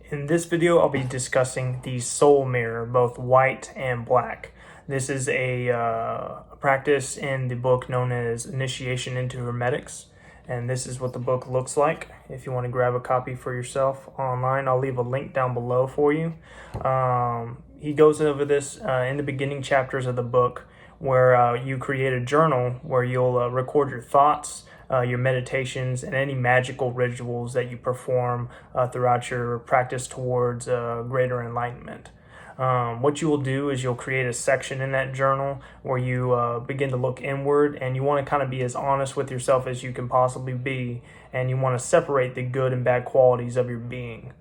In this video, I'll be discussing the soul mirror, both white and black. This is a practice in the book known as Initiation Into Hermetics, and this is what the book looks like. If you want to grab a copy for yourself online, I'll leave a link down below for you. He goes over this in the beginning chapters of the book, where you create a journal where you'll record your thoughts, your meditations, and any magical rituals that you perform throughout your practice towards greater enlightenment. What you will do is you'll create a section in that journal where you begin to look inward, and you want to kind of be as honest with yourself as you can possibly be, and you want to separate the good and bad qualities of your being.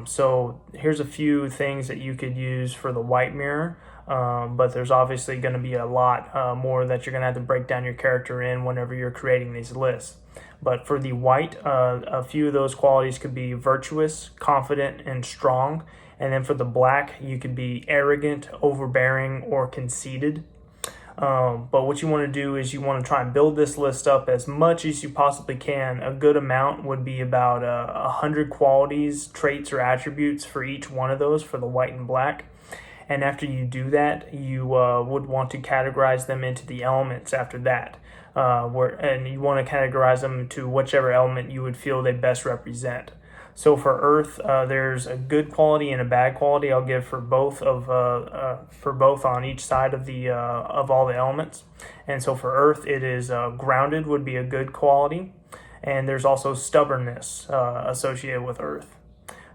So here's a few things that you could use for the white mirror. But there's obviously going to be a lot more that you're going to have to break down your character in whenever you're creating these lists. But for the white, a few of those qualities could be virtuous, confident, and strong. And then for the black, you could be arrogant, overbearing, or conceited. But what you want to do is you want to try and build this list up as much as you possibly can. A good amount would be about 100 qualities, traits, or attributes for each one of those for the white and black. And after you do that, you would want to categorize them into the elements after that. And you want to categorize them to whichever element you would feel they best represent. So for earth, there's a good quality and a bad quality. I'll give for both on each side of the of all the elements. And so for earth, it is grounded would be a good quality, and there's also stubbornness associated with earth.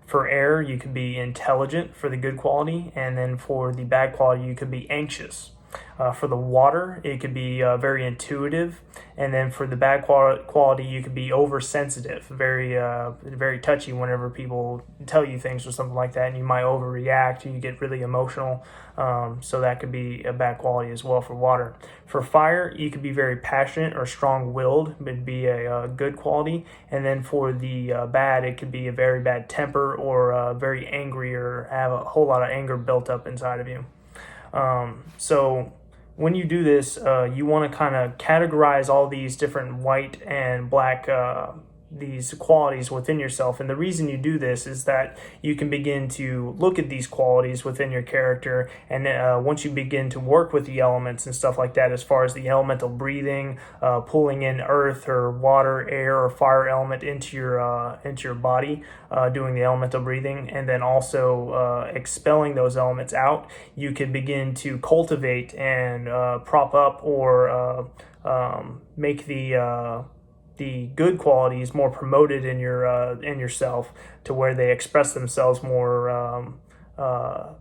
For air, you could be intelligent for the good quality, and then for the bad quality, you could be anxious. For the water, it could be very intuitive, and then for the bad quality, you could be oversensitive, very touchy whenever people tell you things or something like that, and you might overreact, and you get really emotional, so that could be a bad quality as well for water. For fire, you could be very passionate or strong-willed, would be a good quality, and then for the bad, it could be a very bad temper or very angry or have a whole lot of anger built up inside of you. So when you do this, you want to kind of categorize all these different white and black these qualities within yourself. And the reason you do this is that you can begin to look at these qualities within your character, and once you begin to work with the elements and stuff like that, as far as the elemental breathing, pulling in earth or water, air, or fire element into your body, doing the elemental breathing, and then also expelling those elements out, you can begin to cultivate and prop up or make the good qualities more promoted in yourself, to where they express themselves more,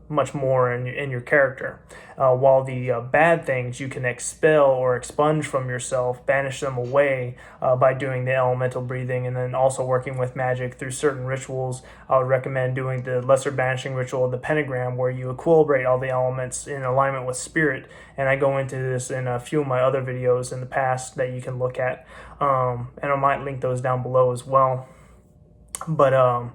much more in your character. While the bad things you can expel or expunge from yourself, banish them away by doing the elemental breathing, and then also working with magic through certain rituals. I would recommend doing the lesser banishing ritual of the pentagram, where you equilibrate all the elements in alignment with spirit. And I go into this in a few of my other videos in the past that you can look at, and I might link those down below as well. But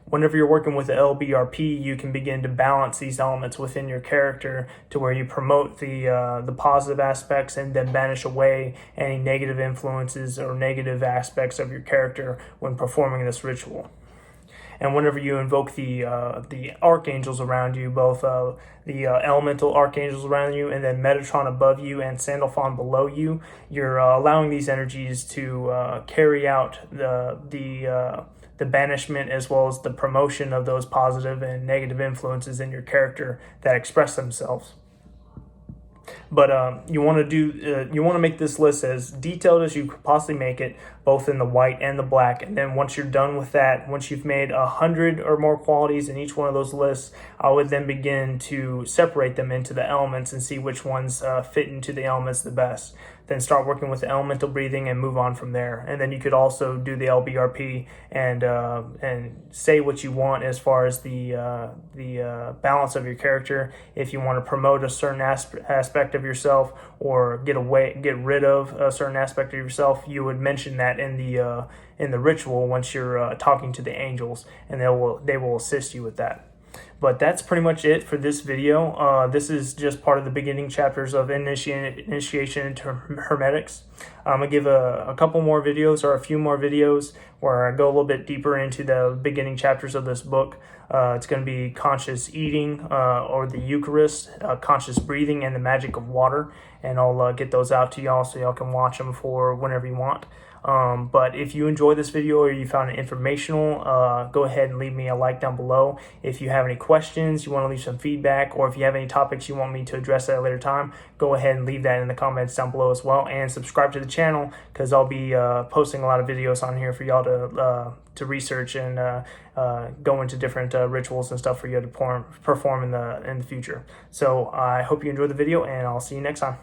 whenever you're working with the LBRP, you can begin to balance these elements within your character to where you promote the positive aspects and then banish away any negative influences or negative aspects of your character when performing this ritual. And whenever you invoke the archangels around you, both the elemental archangels around you, and then Metatron above you and Sandalphon below you, you're allowing these energies to carry out the banishment as well as the promotion of those positive and negative influences in your character that express themselves. But you want to make this list as detailed as you could possibly make it, both in the white and the black. And then once you're done with that, once you've made 100 or more qualities in each one of those lists, I would then begin to separate them into the elements and see which ones fit into the elements the best. Then start working with the elemental breathing and move on from there. And then you could also do the LBRP and say what you want as far as the balance of your character. If you want to promote a certain aspect of yourself or get rid of a certain aspect of yourself, you would mention that in the ritual once you're talking to the angels, and they will assist you with that. But that's pretty much it for this video. This is just part of the beginning chapters of Initiation into Hermetics. I'm going to give a couple more videos, or a few more videos, where I go a little bit deeper into the beginning chapters of this book. It's going to be conscious eating, or the Eucharist, conscious breathing, and the magic of water. And I'll get those out to y'all so y'all can watch them for whenever you want. But if you enjoyed this video or you found it informational, go ahead and leave me a like down below. If you have any questions, you want to leave some feedback, or if you have any topics you want me to address at a later time, go ahead and leave that in the comments down below as well. And subscribe to the channel, because I'll be posting a lot of videos on here for y'all to research and go into different rituals and stuff for you to perform in the future. So I hope you enjoyed the video, and I'll see you next time.